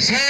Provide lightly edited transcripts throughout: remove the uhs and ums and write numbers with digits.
100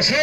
100